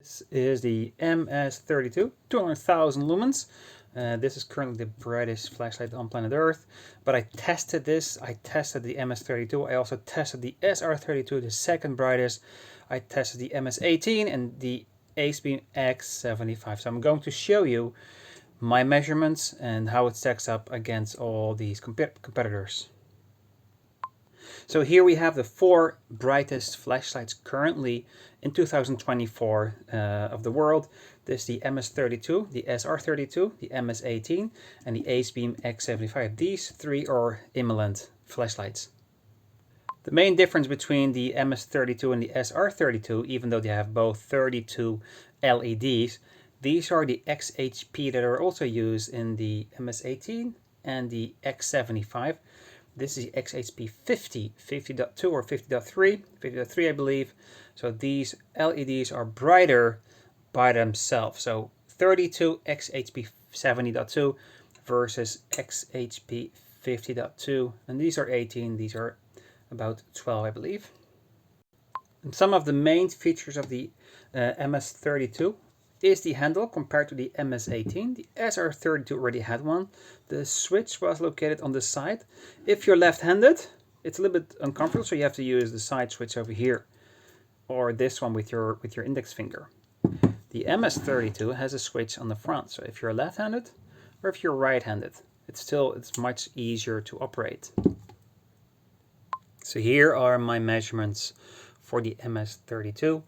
This is the MS32, 200,000 lumens. This is currently the brightest flashlight on planet Earth, but I tested this. I tested the MS32. I also tested the SR32, the second brightest. I tested the MS18 and the AceBeam X75. So I'm going to show you my measurements and how it stacks up against all these competitors. So here we have the 4 brightest flashlights currently in 2024 of the world. This is the MS32, the SR32, the MS18, and the AceBeam X75. These 3 are Imalent flashlights. The main difference between the MS32 and the SR32, even though they have both 32 LEDs, these are the XHP that are also used in the MS18 and the X75. This is XHP 50, 50.2 or 50.3, 50.3 I believe. So these LEDs are brighter by themselves. So 32 XHP 70.2 versus XHP 50.2. And these are 18, these are about 12 I believe. And some of the main features of the MS32 is the handle compared to the MS18. The SR32 already had one. The switch was located on the side. If you're left-handed, it's a little bit uncomfortable, so you have to use the side switch over here, or this one with your index finger. The MS32 has a switch on the front, so if you're left-handed or if you're right-handed, it's much easier to operate. So here are my measurements for the MS32.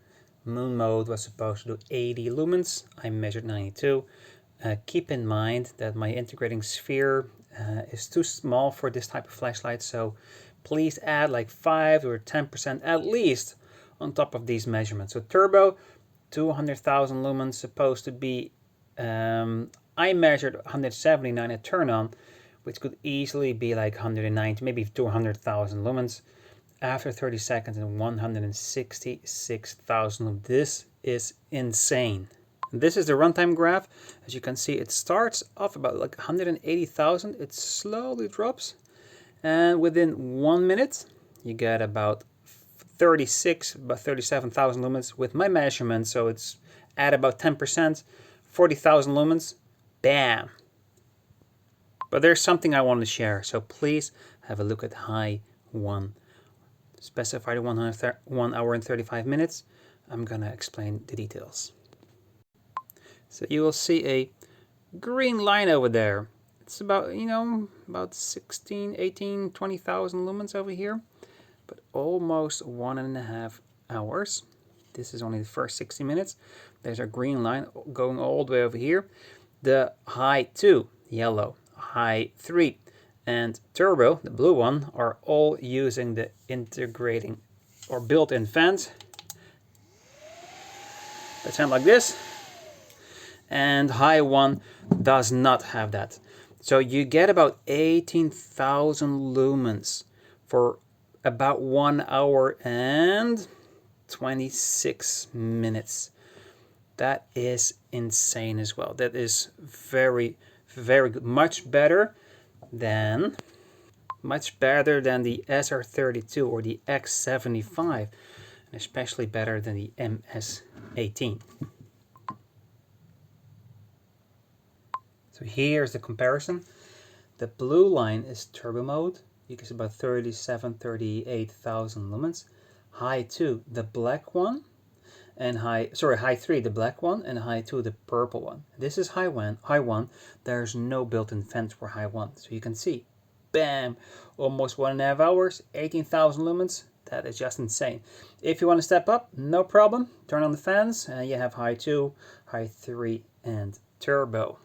Moon mode was supposed to do 80 lumens. I measured 92. Keep in mind that my integrating sphere is too small for this type of flashlight, so please add like 5 or 10% at least on top of these measurements. So turbo, 200,000 lumens, supposed to be, I measured 179 at turn on, which could easily be like 190, maybe 200,000 lumens. After 30 seconds and 166,000. This is insane. This is the runtime graph. As you can see, it starts off about like 180,000. It slowly drops. And within 1 minute, you get about 37,000 lumens with my measurement. So it's at about 10%, 40,000 lumens. Bam. But there's something I want to share. So please have a look at high 1. Specified 1 hour and 35 minutes. I'm gonna explain the details. So you will see a green line over there. It's about, about 16, 18, 20,000 lumens over here, but almost 1.5 hours. This is only the first 60 minutes. There's a green line going all the way over here. The high 2, yellow, high 3, and turbo, the blue one, are all using the integrating or built-in fans that sound like this. And high 1 does not have that. So you get about 18,000 lumens for about 1 hour and 26 minutes. That is insane as well. That is very, very good. Much better than the SR32 or the X75, and especially better than the MS18. So here's the comparison. The blue line is turbo mode. You can see about 38,000 lumens. High 2, the black one, and high 3, the black one, and high 2, the purple one. This is high 1. There's no built-in fence for high 1. So you can see, bam, almost 1.5 hours, 18,000 lumens. That is just insane. If you want to step up, no problem. Turn on the fans, and you have high 2, high 3, and turbo.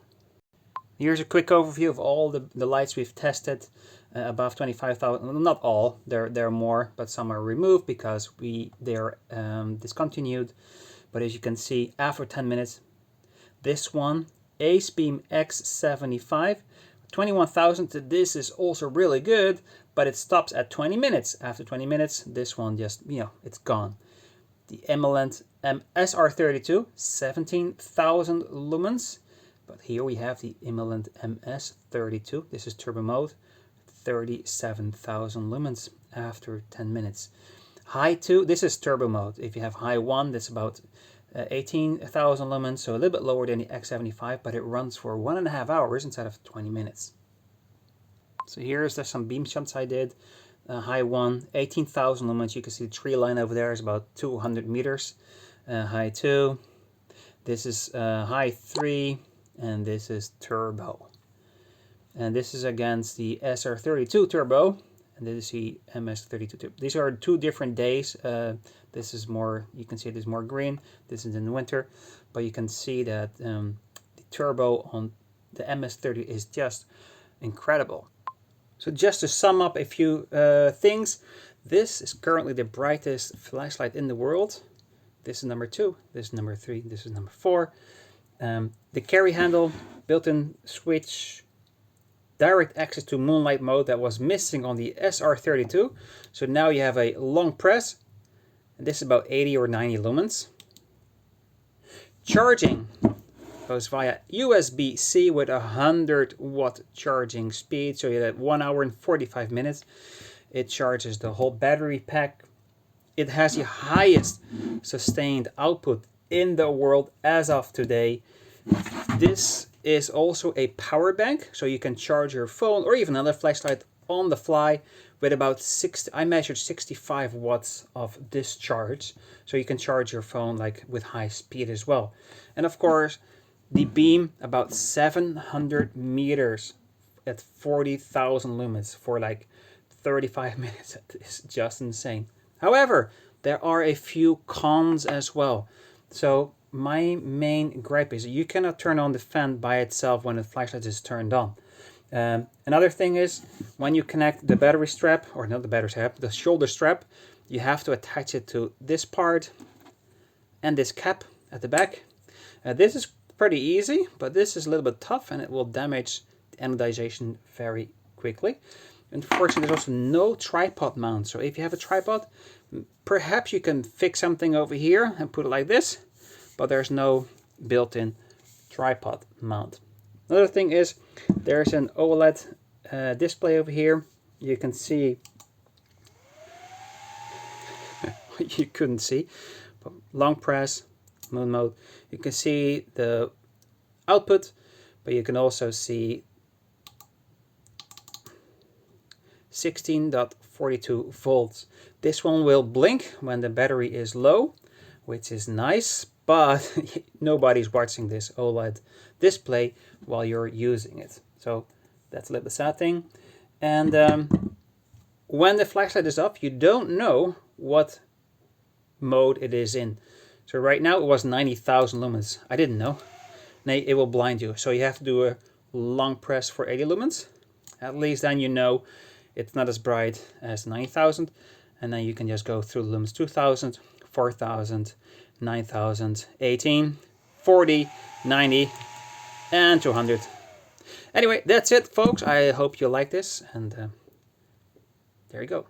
Here's a quick overview of all the lights we've tested above 25,000. Well, not all, there are more, but some are removed because they're discontinued. But as you can see, after 10 minutes, this one, AceBeam X75, 21,000. This is also really good, but it stops at 20 minutes. After 20 minutes, this one just, it's gone. The Imalent SR32, 17,000 lumens. But here we have the Imalent MS32. This is turbo mode, 37,000 lumens after 10 minutes. High 2, this is turbo mode. If you have high 1, that's about 18,000 lumens, so a little bit lower than the X75, but it runs for 1.5 hours instead of 20 minutes. So here's some beam shots I did. High 1, 18,000 lumens. You can see the tree line over there is about 200 meters. High 2. This is high 3, and this is turbo. And this is against the SR32 turbo, and this is the MS32 turbo. These are 2 different days. This is more, you can see this is more green. This is in the winter, but you can see that the turbo on the MS30 is just incredible. So just to sum up a few things, this is currently the brightest flashlight in the world. This is number 2, this is number 3, this is number 4. The carry handle, built-in switch, direct access to moonlight mode that was missing on the SR32. So now you have a long press, and this is about 80 or 90 lumens. Charging goes via USB-C with 100 watt charging speed, so you have 1 hour and 45 minutes. It charges the whole battery pack. It has the highest sustained output in the world as of today. This is also a power bank, so you can charge your phone or even another flashlight on the fly with about 60, I measured 65 watts of discharge, so you can charge your phone like with high speed as well. And of course, the beam about 700 meters at 40,000 lumens for like 35 minutes. That is just insane. However, there are a few cons as well. So my main gripe is you cannot turn on the fan by itself when the flashlight is turned on. Another thing is when you connect the battery strap, or not the battery strap, the shoulder strap, you have to attach it to this part and this cap at the back. This is pretty easy, but this is a little bit tough and it will damage the anodization very quickly. Unfortunately, there's also no tripod mount. So if you have a tripod, perhaps you can fix something over here and put it like this, but there's no built-in tripod mount. Another thing is there's an OLED display over here. You can see, you couldn't see, but long press, moon mode. You can see the output, but you can also see 16.42 volts. This one will blink when the battery is low, which is nice, but nobody's watching this OLED display while you're using it. So that's a little bit sad thing. And when the flashlight is off, you don't know what mode it is in. So right now it was 90,000 lumens. I didn't know. It will blind you. So you have to do a long press for 80 lumens. At least then you know it's not as bright as 90,000. And then you can just go through lumens 2000, 4000, 9000, 18, 40, 90, and 200. Anyway, that's it, folks. I hope you like this. And there you go.